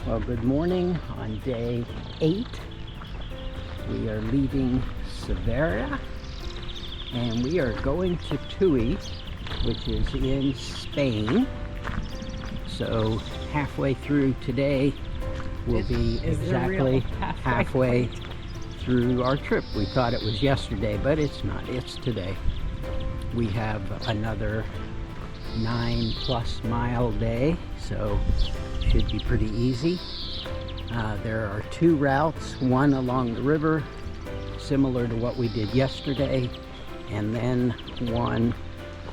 Well, good morning on day 8. We are leaving Cerveria and we are going to Tui, which is in Spain. So halfway through today will be exactly halfway through our trip. We thought it was yesterday, but it's not. It's today. We have another 9+ mile day, so should be pretty easy. There are 2 routes, one along the river, similar to what we did yesterday, and then one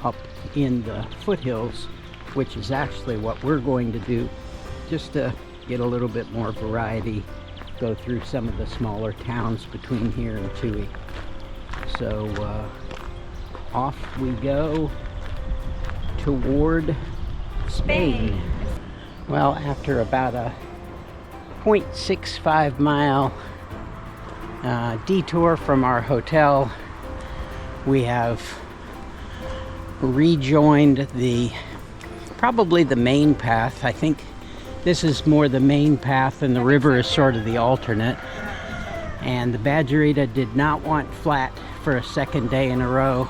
up in the foothills, which is actually what we're going to do, just to get a little bit more variety, go through some of the smaller towns between here and Tui. So off we go toward Spain. Well, after about a 0.65 mile detour from our hotel, we have rejoined probably the main path. I think this is more the main path and the river is sort of the alternate. And the Badgerita did not want flat for a second day in a row.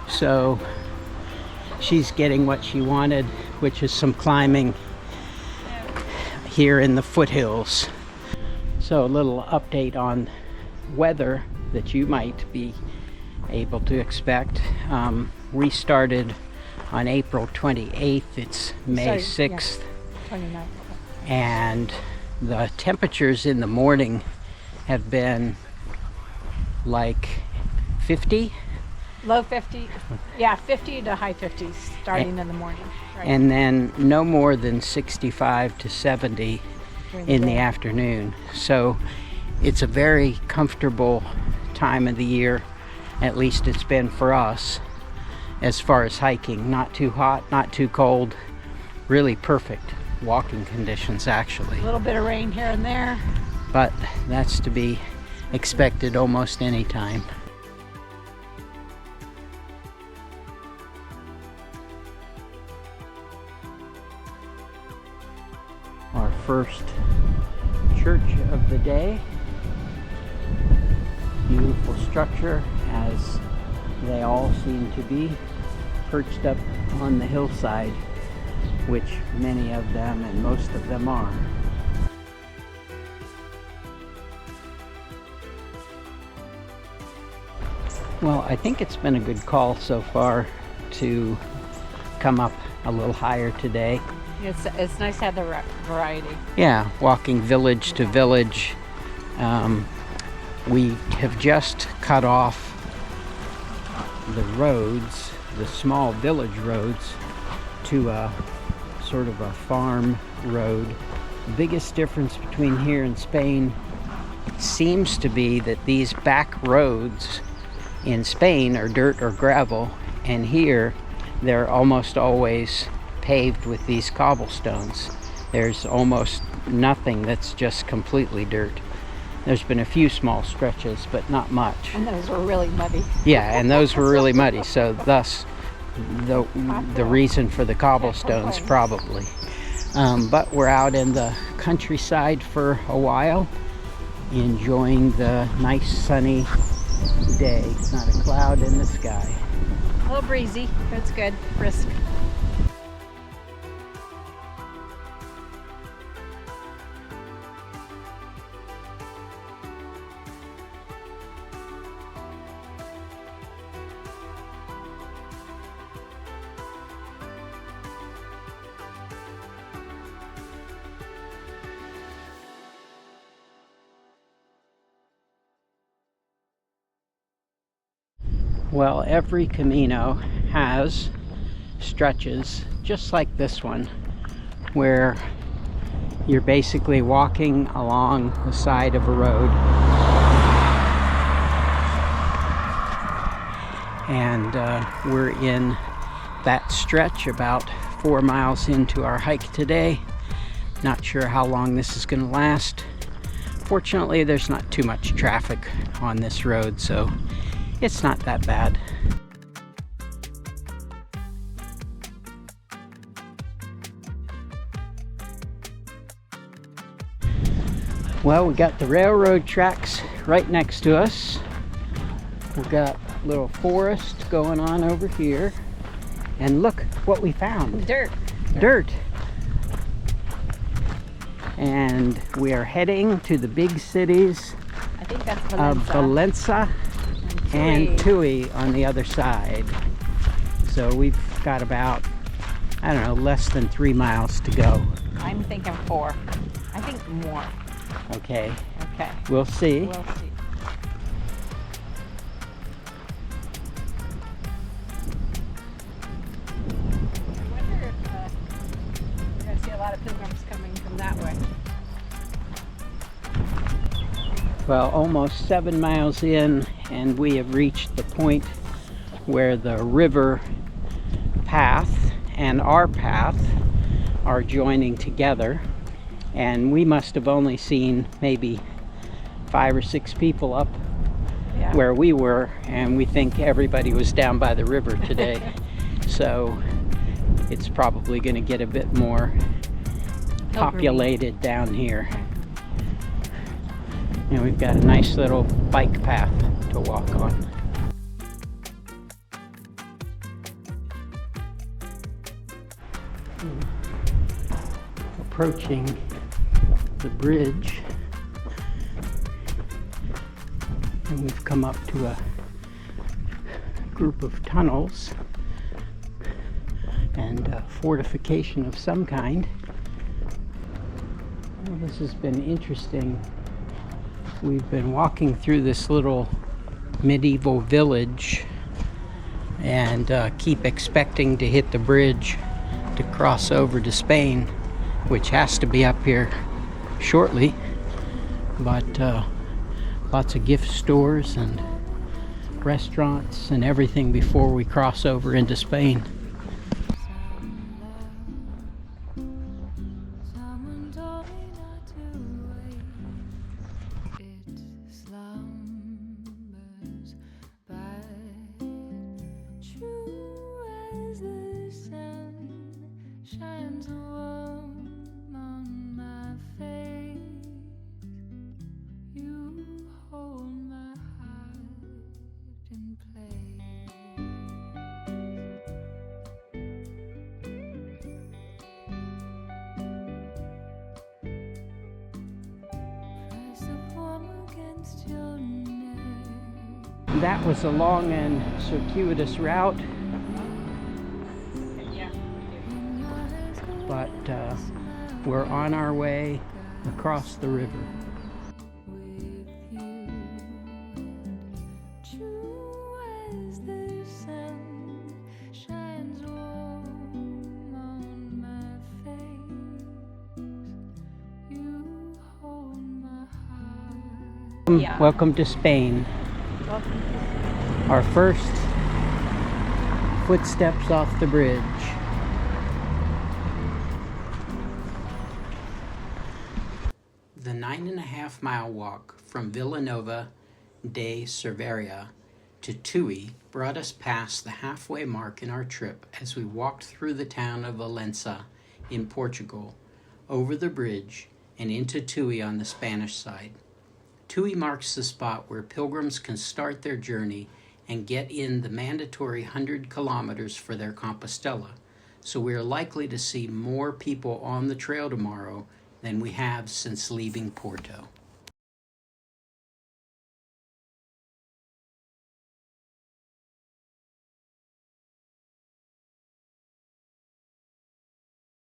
So she's getting what she wanted, which is some climbing here in the foothills. So a little update on weather that you might be able to expect. We started on April 28th. It's May 6th. Yeah, 29th. And the temperatures in the morning have been like 50. Low 50, yeah, 50 to high 50s starting in the morning. Right. And then no more than 65 to 70 in the afternoon. So it's a very comfortable time of the year, at least it's been for us, as far as hiking. Not too hot, not too cold, really perfect walking conditions actually. A little bit of rain here and there. But that's to be expected almost any time. Our first church of the day. Beautiful structure, as they all seem to be, perched up on the hillside, which many of them and most of them are. Well, I think it's been a good call so far to come up a little higher today. It's nice to have the variety. Yeah, walking village to village. We have just cut off the roads, the small village roads, to a sort of a farm road. The biggest difference between here and Spain seems to be that these back roads in Spain are dirt or gravel, and here they're almost always paved with these cobblestones. There's almost nothing that's just completely dirt. There's been a few small stretches, but not much. And those were really muddy. Yeah, and those were really muddy, so thus the reason for the cobblestones probably. But we're out in the countryside for a while, enjoying the nice sunny day. Not a cloud in the sky. A little breezy, but it's good, brisk. Well, every Camino has stretches just like this one, where you're basically walking along the side of a road. And we're in that stretch about 4 miles into our hike today. Not sure how long this is going to last. Fortunately, there's not too much traffic on this road, so it's not that bad. Well, we got the railroad tracks right next to us. We've got a little forest going on over here. And look what we found. Dirt. Dirt. And we are heading to the big cities I think that's of Valença. Valença and Tui on the other side. So we've got about, I don't know, less than 3 miles to go. I'm thinking 4. I think more. Okay. Okay. We'll see. We'll see. I wonder if we're going to see a lot of pilgrims coming from that way. Well, almost 7 miles in, and we have reached the point where the river path and our path are joining together. And we must have only seen maybe 5 or 6 people up where we were, and we think everybody was down by the river today. So it's probably going to get a bit more populated down here. And we've got a nice little bike path to walk on. Approaching the bridge, and we've come up to a group of tunnels and a fortification of some kind. Well, this has been interesting. We've been walking through this little medieval village and keep expecting to hit the bridge to cross over to Spain, which has to be up here shortly, but lots of gift stores and restaurants and everything before we cross over into Spain. That was a long and circuitous route, but we're on our way across the river. Welcome to Spain. Our first footsteps off the bridge. The 9.5 mile walk from Vilanova de Cerveria to Tui brought us past the halfway mark in our trip as we walked through the town of Valença in Portugal, over the bridge and into Tui on the Spanish side. Tui marks the spot where pilgrims can start their journey and get in the mandatory 100 kilometers for their Compostela, so we are likely to see more people on the trail tomorrow than we have since leaving Porto.